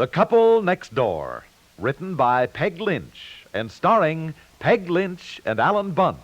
The Couple Next Door, written by Peg Lynch and starring Peg Lynch and Alan Bunce.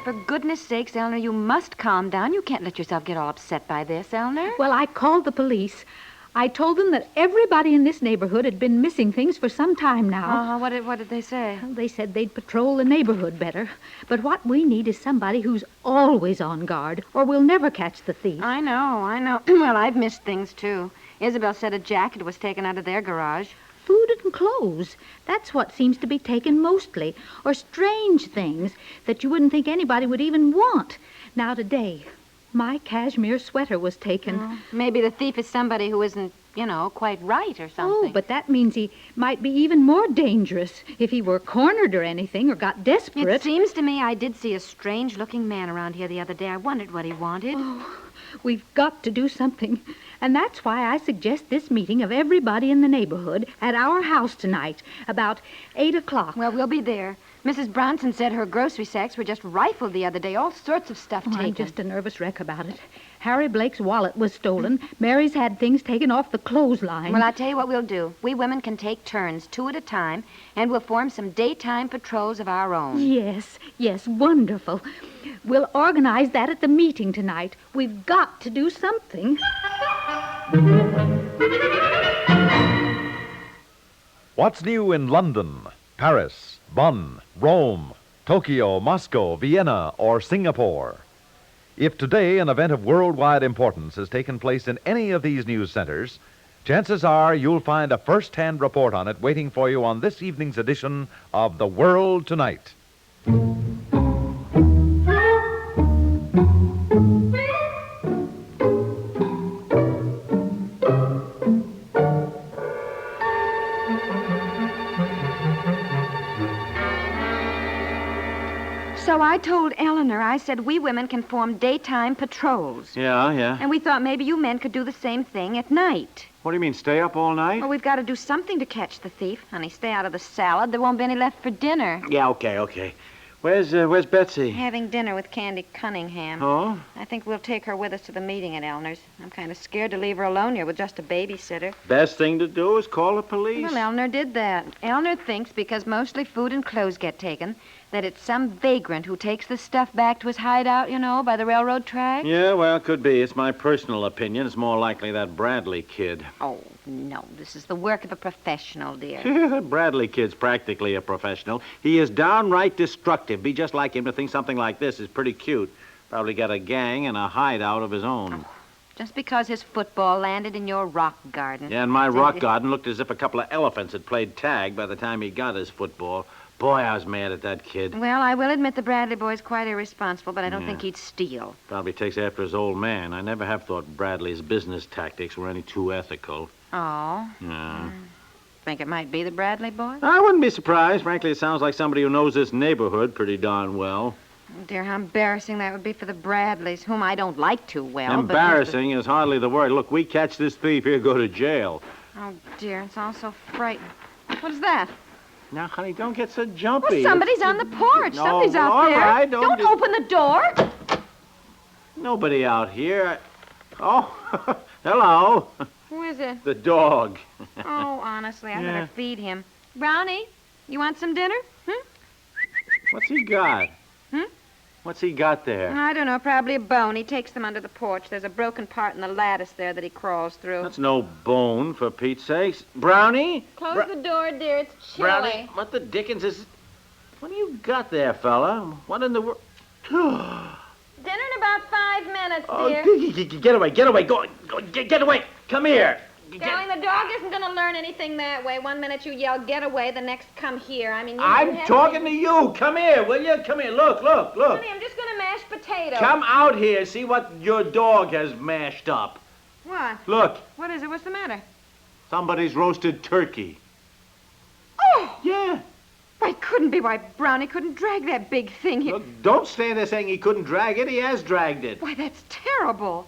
For goodness sakes, Eleanor, you must calm down. You can't let yourself get all upset by this, Eleanor. Well, I called the police. I told them that everybody in this neighborhood had been missing things for some time now. What did they say? Well, they said they'd patrol the neighborhood better. But what we need is somebody who's always on guard, or we'll never catch the thief. I know. Well, I've missed things, too. Isabel said a jacket was taken out of their garage. Food and clothes. That's what seems to be taken mostly. Or strange things that you wouldn't think anybody would even want. Now, today, my cashmere sweater was taken. Maybe the thief is somebody who isn't, quite right or something. Oh, but that means he might be even more dangerous if he were cornered or anything or got desperate. It seems to me I did see a strange-looking man around here the other day. I wondered what he wanted. Oh, we've got to do something. And that's why I suggest this meeting of everybody in the neighborhood at our house tonight, about 8 o'clock. Well, we'll be there. Mrs. Bronson said her grocery sacks were just rifled the other day. All sorts of stuff taken. I'm just a nervous wreck about it. Harry Blake's wallet was stolen. Mary's had things taken off the clothesline. Well, I'll tell you what we'll do. We women can take turns, 2 at a time, and we'll form some daytime patrols of our own. Yes, wonderful. We'll organize that at the meeting tonight. We've got to do something. What's new in London, Paris, Bonn, Rome, Tokyo, Moscow, Vienna, or Singapore? If today an event of worldwide importance has taken place in any of these news centers, chances are you'll find a first-hand report on it waiting for you on this evening's edition of The World Tonight. So I told Eleanor, I said we women can form daytime patrols. Yeah. And we thought maybe you men could do the same thing at night. What do you mean, stay up all night? Well, we've got to do something to catch the thief. Honey, stay out of the salad. There won't be any left for dinner. Yeah, okay. Where's Betsy? Having dinner with Candy Cunningham. Oh? I think we'll take her with us to the meeting at Eleanor's. I'm kind of scared to leave her alone here with just a babysitter. Best thing to do is call the police. Well, Eleanor did that. Eleanor thinks because mostly food and clothes get taken, that it's some vagrant who takes the stuff back to his hideout, by the railroad track. Yeah, well, could be. It's my personal opinion. It's more likely that Bradley kid. Oh, no. This is the work of a professional, dear. That Bradley kid's practically a professional. He is downright destructive. Be just like him to think something like this is pretty cute. Probably got a gang and a hideout of his own. Oh, just because his football landed in your rock garden. Yeah, and my rock garden looked as if a couple of elephants had played tag by the time he got his football. Boy, I was mad at that kid. Well, I will admit the Bradley boy's quite irresponsible, but I don't think he'd steal. Probably takes after his old man. I never have thought Bradley's business tactics were any too ethical. Oh? Yeah. Think it might be the Bradley boy? I wouldn't be surprised. Frankly, it sounds like somebody who knows this neighborhood pretty darn well. Oh, dear, how embarrassing that would be for the Bradleys, whom I don't like too well. Embarrassing is hardly the word. Look, we catch this thief, he'll go to jail. Oh, dear, it's all so frightening. What is that? Now, honey, don't get so jumpy. Well, somebody's on the porch. No, Somebody's out all there. Right, don't open the door. Nobody out here. Oh, hello. Who is it? The dog. Oh, honestly, I better feed him. Brownie, you want some dinner? What's he got? What's he got there? I don't know, probably a bone. He takes them under the porch. There's a broken part in the lattice there that he crawls through. That's no bone, for Pete's sakes. Brownie? Close the door, dear. It's chilly. Brownie, what the dickens is... What do you got there, fella? What in the world... Dinner in about 5 minutes, dear. Oh, get away. Go, get away. Come here. Darling, the dog isn't going to learn anything that way. 1 minute you yell, get away, the next, come here. I mean, I'm talking to you. Come here, will you? Come here. Look. Honey, I'm just going to mash potatoes. Come out here. See what your dog has mashed up. What? Look. What is it? What's the matter? Somebody's roasted turkey. Oh! Yeah. Why, it couldn't be. Why, Brownie couldn't drag that big thing. Look, don't stand there saying he couldn't drag it. He has dragged it. Why, that's terrible.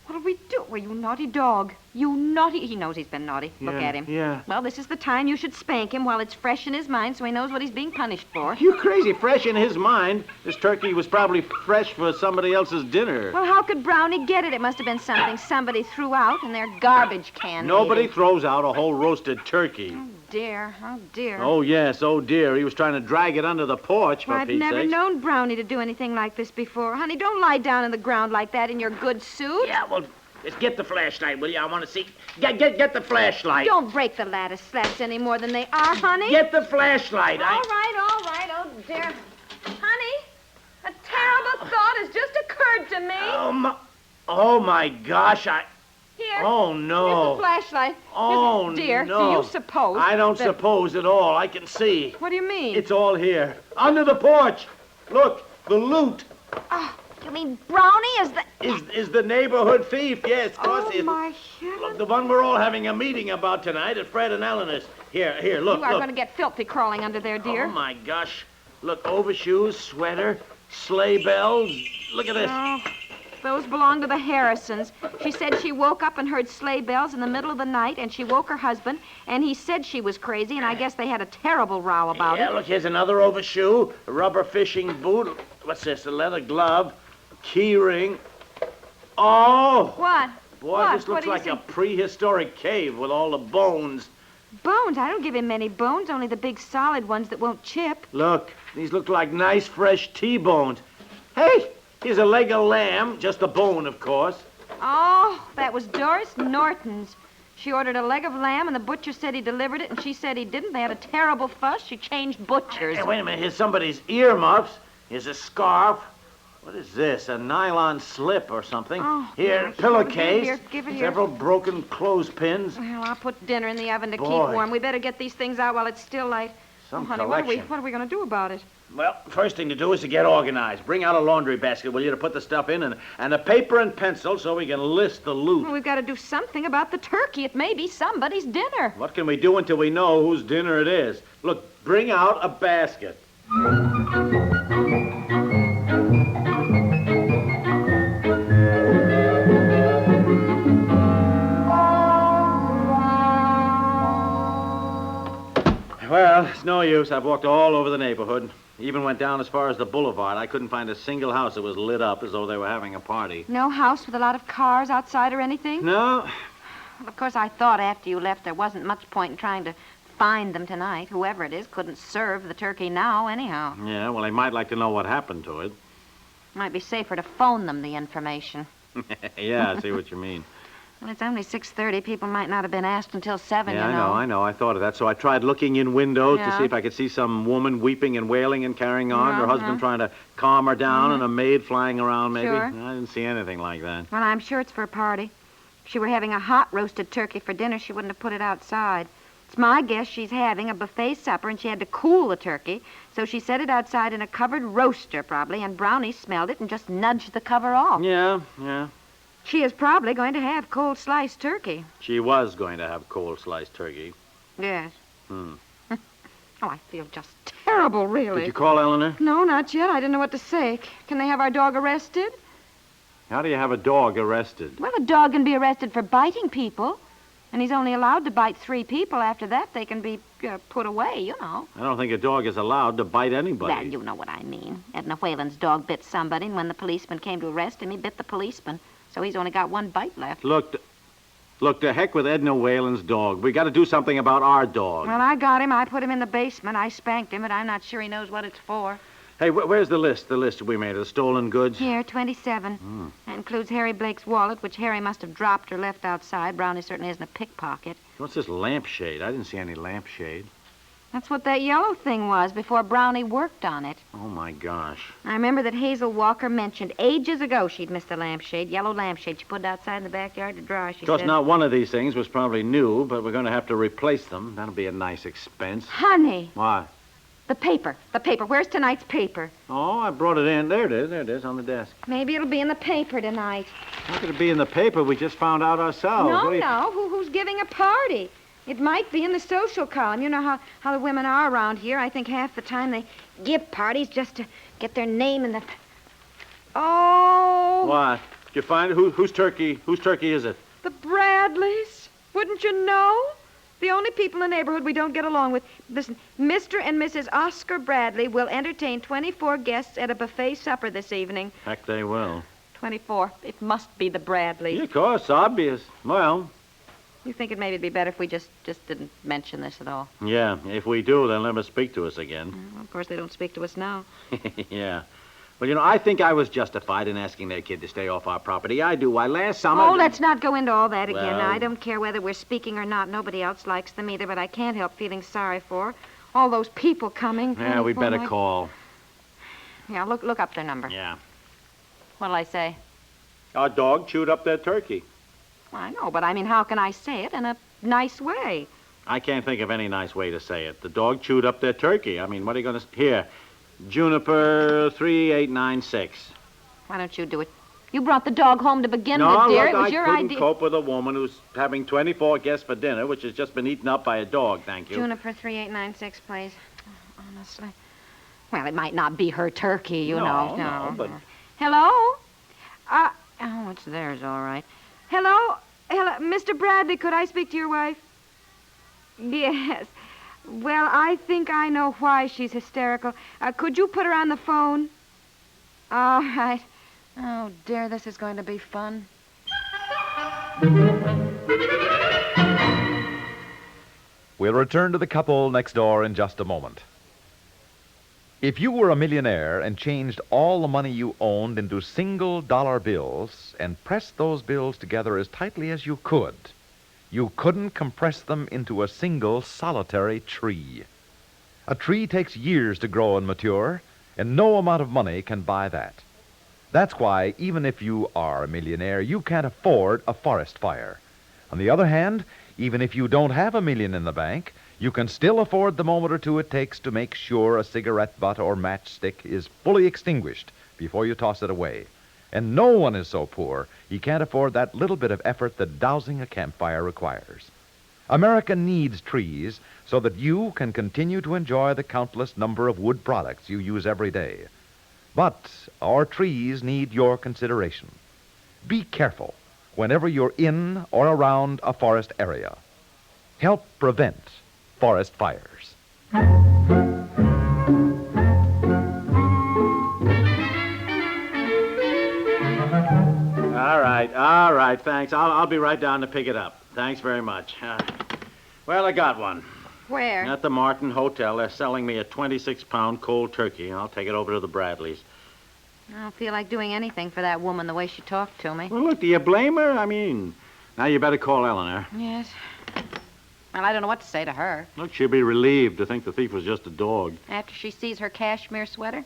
What'll we do? Well, you naughty dog. You naughty... He knows he's been naughty. Look at him. Yeah. Well, this is the time you should spank him while it's fresh in his mind so he knows what he's being punished for. You crazy. Fresh in his mind. This turkey was probably fresh for somebody else's dinner. Well, how could Brownie get it? It must have been something somebody threw out in their garbage can. Nobody maybe. throws out a whole roasted turkey. Oh, dear. Oh, dear. Oh, yes. Oh, dear. He was trying to drag it under the porch, for Well, I've Pete's never sakes. known Brownie to do anything like this before. Honey, don't lie down in the ground like that in your good suit. Yeah, well, just get the flashlight, will you? I want to see. Get the flashlight. Don't break the lattice slats any more than they are, honey. Get the flashlight. All right. Oh, dear. Honey, a terrible thought has just occurred to me. Oh, my gosh. Here. Oh, no. Here's the flashlight. Oh, Dear, no. do you suppose I don't that- suppose at all. I can see. What do you mean? It's all here. Under the porch. Look, the loot Oh, you mean Brownie is the... is the neighborhood thief. Yes, of course he Oh, is. my heavens. Look, the one we're all having a meeting about tonight at Fred and Eleanor's. Here, look, You are look. going to get filthy crawling under there, dear. Oh, my gosh. Look, overshoes, sweater, sleigh bells. Look at this. Oh, those belong to the Harrisons. She said she woke up and heard sleigh bells in the middle of the night, and she woke her husband, and he said she was crazy, and I guess they had a terrible row about Yeah, it. look, here's another overshoe, a rubber fishing boot. What's this? A leather glove, key ring. Oh! What? Boy, What? this What looks do you like a see? prehistoric cave with all the bones. Bones? I don't give him many bones, only the big solid ones that won't chip. Look, these look like nice, fresh T-bones. Hey, here's a leg of lamb, just a bone, of course. Oh, that was Doris Norton's. She ordered a leg of lamb, and the butcher said he delivered it, and she said he didn't. They had a terrible fuss. She changed butchers. Hey, wait a minute, here's somebody's earmuffs. Here's a scarf. What is this? A nylon slip or something? Oh, here, gosh. pillowcase. Give it here. Several broken clothespins. Well, I'll put dinner in the oven to keep Boy. warm. We better get these things out while it's still light. Some honey, collection. what are we going to do about it? Well, first thing to do is to get organized. Bring out a laundry basket, will you, to put the stuff in, and a paper and pencil so we can list the loot. Well, we've got to do something about the turkey. It may be somebody's dinner. What can we do until we know whose dinner it is? Look, bring out a basket. Well, it's no use. I've walked all over the neighborhood. Even went down as far as the boulevard. I couldn't find a single house that was lit up as though they were having a party. No house with a lot of cars outside or anything? No. Well, of course, I thought after you left there wasn't much point in trying to find them tonight. Whoever it is couldn't serve the turkey now anyhow. Yeah, well, they might like to know what happened to it. Might be safer to phone them the information. Yeah, I see what you mean. Well, it's only 6:30. People might not have been asked until 7, Yeah, you know. I know. I thought of that. So I tried looking in windows to Yeah. see if I could see some woman weeping and wailing and carrying on, her husband Uh-huh. trying to calm her down, and a maid flying around, maybe. Sure. I didn't see anything like that. Well, I'm sure it's for a party. If she were having a hot roasted turkey for dinner, she wouldn't have put it outside. It's my guess she's having a buffet supper, and she had to cool the turkey, so she set it outside in a covered roaster, probably, and Brownie smelled it and just nudged the cover off. Yeah. She is probably going to have cold sliced turkey. She was going to have cold sliced turkey. Yes. Hmm. Oh, I feel just terrible, really. Did you call Eleanor? No, not yet. I didn't know what to say. Can they have our dog arrested? How do you have a dog arrested? Well, a dog can be arrested for biting people. And he's only allowed to bite 3 people. After that, they can be put away, you know. I don't think a dog is allowed to bite anybody. Well, you know what I mean. Edna Whalen's dog bit somebody, and when the policeman came to arrest him, he bit the policeman. So he's only got 1 bite left. Look, to heck with Edna Whalen's dog. We got to do something about our dog. Well, I got him. I put him in the basement. I spanked him, but I'm not sure he knows what it's for. Hey, where's the list we made of the stolen goods? Here, 27. That includes Harry Blake's wallet, which Harry must have dropped or left outside. Brownie certainly isn't a pickpocket. What's this lampshade? I didn't see any lampshade. That's what that yellow thing was before Brownie worked on it. Oh, my gosh. I remember that Hazel Walker mentioned ages ago she'd missed a lampshade, yellow lampshade. She put it outside in the backyard to dry, she Of course, said. not one of these things was probably new, but we're going to have to replace them. That'll be a nice expense. Honey, Why? the paper. Where's tonight's paper? Oh, I brought it in. There it is, on the desk. Maybe it'll be in the paper tonight. How could it be in the paper? We just found out ourselves. What do you- No. Who's giving a party? It might be in the social column. You know how the women are around here. I think half the time they give parties just to get their name in the... Oh! What? you find it? Whose turkey is it? The Bradleys. Wouldn't you know? The only people in the neighborhood we don't get along with. Listen, Mr. and Mrs. Oscar Bradley will entertain 24 guests at a buffet supper this evening. Heck, they will. 24. It must be the Bradleys. Yeah, of course, obvious. Well, You think maybe it'd be better if we just didn't mention this at all? yeah, if we do, they'll never speak to us again. Well, of course, they don't speak to us now. Yeah. Well, I think I was justified in asking their kid to stay off our property. I do. Why, last summer... Oh, let's not go into all that again. Well- I don't care whether we're speaking or not. Nobody else likes them either, but I can't help feeling sorry for all those people coming. Yeah, we 24 better nights. call. Yeah, look up their number. Yeah. What'll I say? Our dog chewed up their turkey. Well, I know, but I mean, how can I say it in a nice way? I can't think of any nice way to say it. The dog chewed up their turkey. I mean, what are you going to... Here, Juniper 3896. Why don't you do it? You brought the dog home to begin No, with, dear. look, It was I your couldn't idea. cope with a woman who's having 24 guests for dinner, which has just been eaten up by a dog, thank you. Juniper 3896, please. Honestly. Well, it might not be her turkey, you know. No, but... Hello? Oh, it's theirs, all right. Hello? Mr. Bradley, could I speak to your wife? Yes. Well, I think I know why she's hysterical. Could you put her on the phone? All right. Oh, dear, this is going to be fun. We'll return to the couple next door in just a moment. If you were a millionaire and changed all the money you owned into single-dollar bills and pressed those bills together as tightly as you could, you couldn't compress them into a single solitary tree. A tree takes years to grow and mature, and no amount of money can buy that. That's why, even if you are a millionaire, you can't afford a forest fire. On the other hand, even if you don't have $1 million in the bank, you can still afford the moment or two it takes to make sure a cigarette butt or matchstick is fully extinguished before you toss it away. And no one is so poor he can't afford that little bit of effort that dousing a campfire requires. America needs trees so that you can continue to enjoy the countless number of wood products you use every day. But our trees need your consideration. Be careful whenever you're in or around a forest area. Help prevent forest fires. All right, thanks. I'll be right down to pick it up. Thanks very much. Well, I got one. Where? At the Martin Hotel, they're selling me a 26-pound cold turkey. I'll take it over to the Bradleys. I don't feel like doing anything for that woman the way she talked to me. Well, look, do you blame her? I mean, now you better call Eleanor. Yes. Well, I don't know what to say to her. Look, she'll be relieved to think the thief was just a dog. After she sees her cashmere sweater?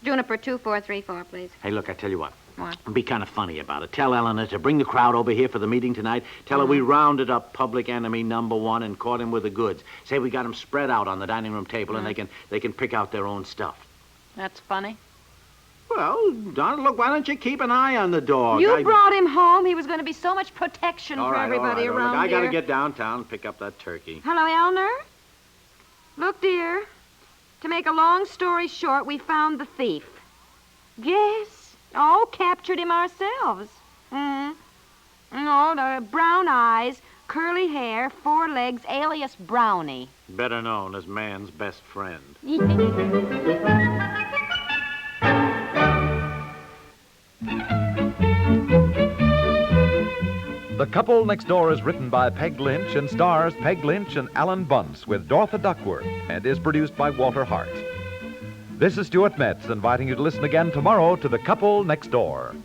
Juniper 2434, please. Hey, look, I tell you what. What? Be kind of funny about it. Tell Eleanor to bring the crowd over here for the meeting tonight. Tell her we rounded up public enemy #1 and caught him with the goods. Say we got him spread out on the dining room table and they can pick out their own stuff. That's funny. Well, Donald, look, why don't you keep an eye on the dog? You brought him home. He was going to be so much protection All for right, everybody all right. around Look, I got to here. get downtown and pick up that turkey. Hello, Eleanor? Look, dear. To make a long story short, we found the thief. Yes. Oh, captured him ourselves. No, the brown eyes, curly hair, 4 legs, alias Brownie. Better known as man's best friend. The Couple Next Door is written by Peg Lynch and stars Peg Lynch and Alan Bunce with Dorothy Duckworth and is produced by Walter Hart. This is Stuart Metz inviting you to listen again tomorrow to The Couple Next Door.